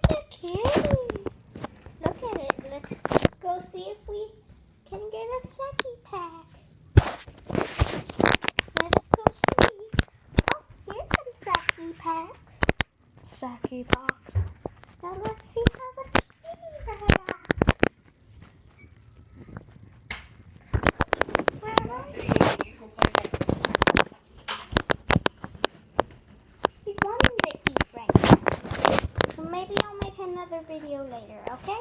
they're cute. Look at it. Let's go see if we can get a Seki pack. Let's go see. Oh, here's some Seki packs. Seki box. Now let's see how the kitty reacts. He's wanting to eat right now. So maybe I'll make another video later, okay?